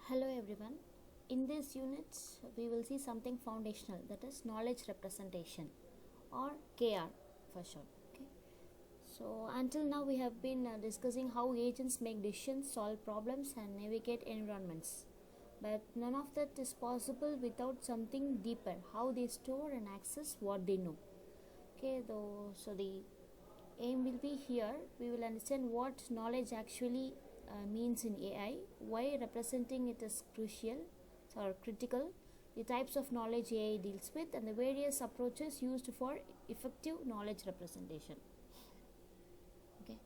Hello everyone. In this unit, we will see something foundational, that is knowledge representation or KR for short. Okay. So until now we have been discussing how agents make decisions, solve problems and navigate environments. But none of that is possible without something deeper, how they store and access what they know. Okay, so the aim will be here. We will understand what knowledge actually means in AI, why representing it is crucial or critical, the types of knowledge AI deals with, and the various approaches used for effective knowledge representation. Okay.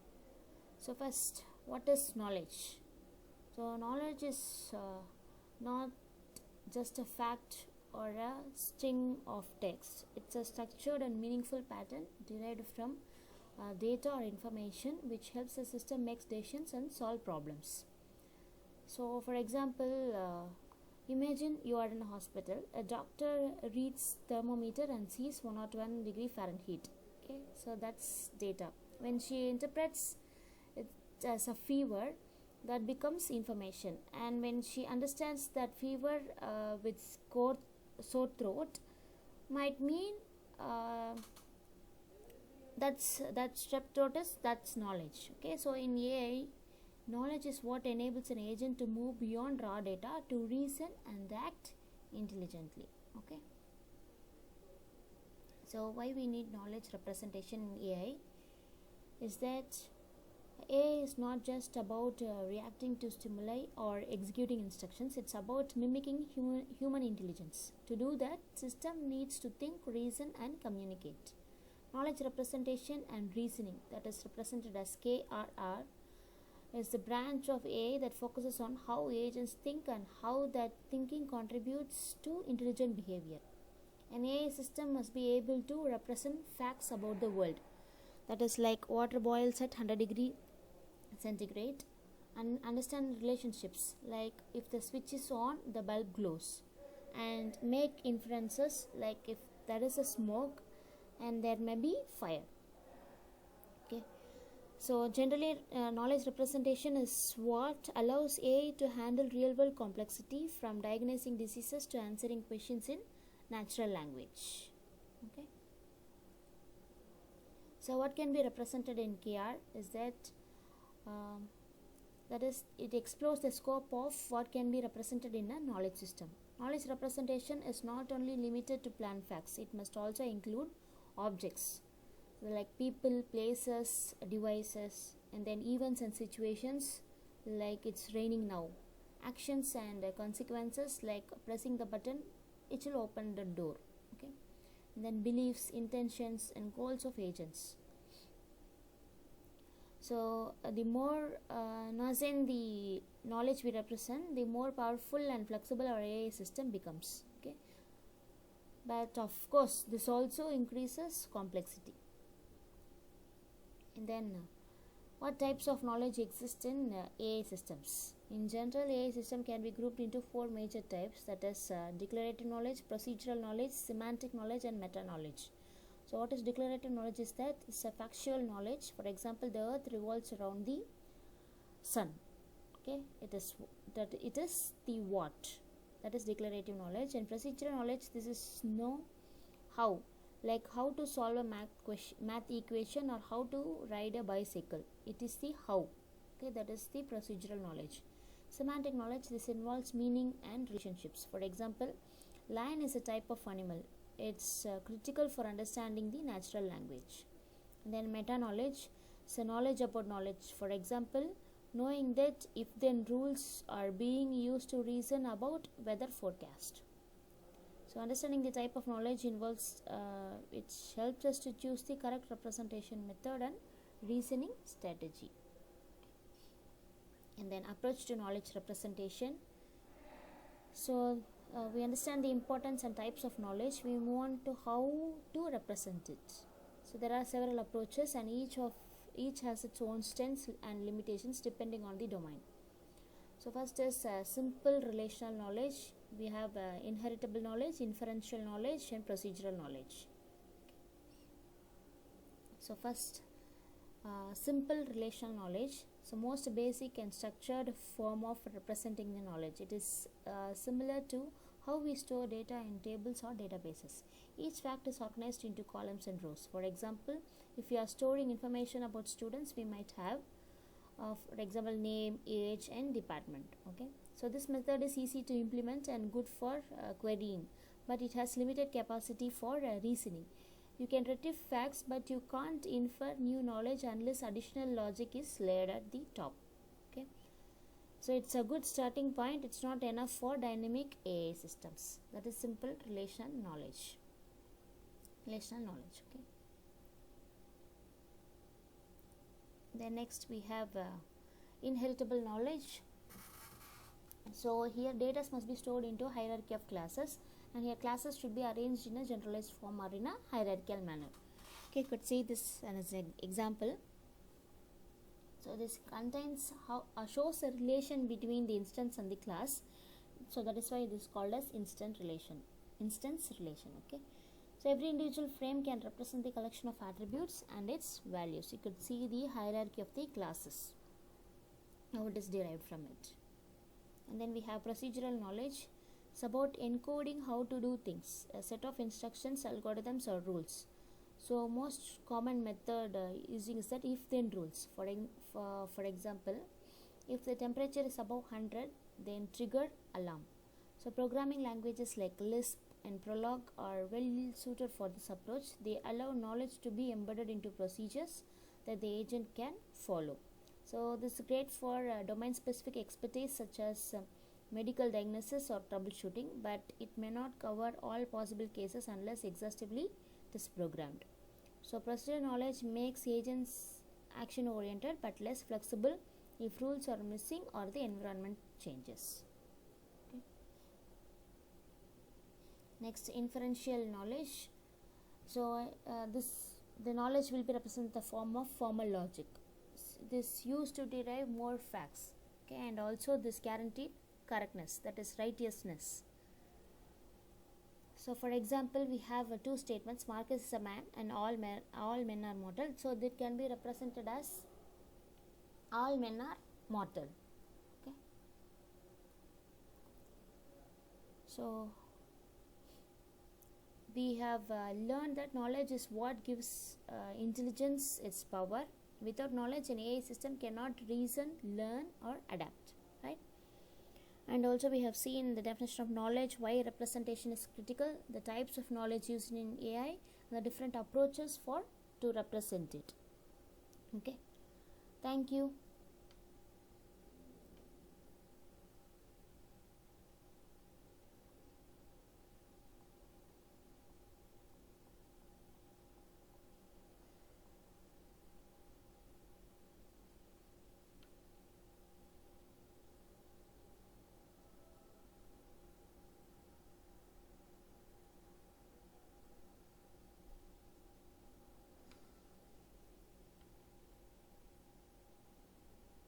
So first, what is knowledge? So knowledge is not just a fact or a string of text. It's a structured and meaningful pattern derived from data or information which helps the system make decisions and solve problems. So for example, imagine you are in a hospital. A doctor reads thermometer and sees 101 degree Fahrenheit. Okay, so that's data. When she interprets it as a fever, that becomes information, and when she understands that fever with sore throat might mean that's streptococcus, that's knowledge. Okay, so in AI, knowledge is what enables an agent to move beyond raw data to reason and act intelligently. Okay, so why we need knowledge representation in AI is that AI is not just about reacting to stimuli or executing instructions. It's about mimicking human intelligence. To do that, system needs to think, reason and communicate. Knowledge representation and reasoning, that is represented as KRR, is the branch of AI that focuses on how agents think and how that thinking contributes to intelligent behavior. An AI system must be able to represent facts about the world, that is like water boils at 100 degree centigrade, and understand relationships like if the switch is on, the bulb glows, and make inferences like if there is a smoke and there may be fire. Okay, so generally knowledge representation is what allows AI to handle real world complexity, from diagnosing diseases to answering questions in natural language. Okay, so what can be represented in KR is that is, it explores the scope of what can be represented in a knowledge system. Knowledge representation is not only limited to plain facts, it must also include objects like people, places, devices, and then events and situations like it's raining now, actions and consequences like pressing the button, it will open the door. Okay, and then beliefs, intentions and goals of agents. So the more nascent the knowledge we represent, the more powerful and flexible our AI system becomes. Okay, but of course this also increases complexity. And then what types of knowledge exist in AI systems? In general, AI system can be grouped into four major types, that is declarative knowledge, procedural knowledge, semantic knowledge and meta knowledge. So what is declarative knowledge is that it's a factual knowledge. For example, the earth revolves around the sun. Okay, it is the what, that is declarative knowledge. And procedural knowledge, this is know how, like how to solve a math equation or how to ride a bicycle. It is the how. Okay, that is the procedural knowledge. Semantic knowledge, this involves meaning and relationships. For example, lion is a type of animal. It's critical for understanding the natural language. And then meta knowledge, so knowledge about knowledge. For example, knowing that if then rules are being used to reason about weather forecast. So understanding the type of knowledge involves which helps us to choose the correct representation method and reasoning strategy. And then approach to knowledge representation. So we understand the importance and types of knowledge. We move on to how to represent it. So there are several approaches, and each has its own strengths and limitations depending on the domain. So first is simple relational knowledge. We have inheritable knowledge, inferential knowledge and procedural knowledge. So first simple relational knowledge. So most basic and structured form of representing the knowledge. It is similar to how we store data in tables or databases. Each fact is organized into columns and rows. For example, if you are storing information about students, we might have for example, name, age and department. Okay, so this method is easy to implement and good for querying, but it has limited capacity for reasoning. You can retrieve facts, but you can't infer new knowledge unless additional logic is layered at the top. Okay, so it's a good starting point. It's not enough for dynamic AI systems. That is simple relational knowledge. Okay. Then next we have inheritable knowledge. So here data must be stored into a hierarchy of classes, and here classes should be arranged in a generalized form or in a hierarchical manner. Okay, you could see this as an example. So this contains shows a relation between the instance and the class. So that is why it is called as instance relation. Okay. So every individual frame can represent the collection of attributes and its values. You could see the hierarchy of the classes, how it is derived from it. And then we have procedural knowledge. It's about encoding how to do things, a set of instructions, algorithms or rules. So most common method using is that if-then rules. For example, if the temperature is above 100, then trigger alarm. So programming languages like Lisp and Prolog are well suited for this approach. They allow knowledge to be embedded into procedures that the agent can follow. So this is great for domain specific expertise such as medical diagnosis or troubleshooting, but it may not cover all possible cases unless exhaustively it is programmed. So procedural knowledge makes agents action oriented but less flexible if rules are missing or the environment changes. Okay. Next, inferential knowledge. So the knowledge will be represented in the form of formal logic. This used to derive more facts. Okay, and also this guaranteed correctness, that is righteousness. So for example, we have two statements: Marcus is a man and all men are mortal. So that can be represented as all men are mortal. Okay, so we have learned that knowledge is what gives intelligence its power. Without knowledge, an AI system cannot reason, learn or adapt, right? And also we have seen the definition of knowledge, why representation is critical, the types of knowledge used in AI, and the different approaches to represent it. Okay, thank you.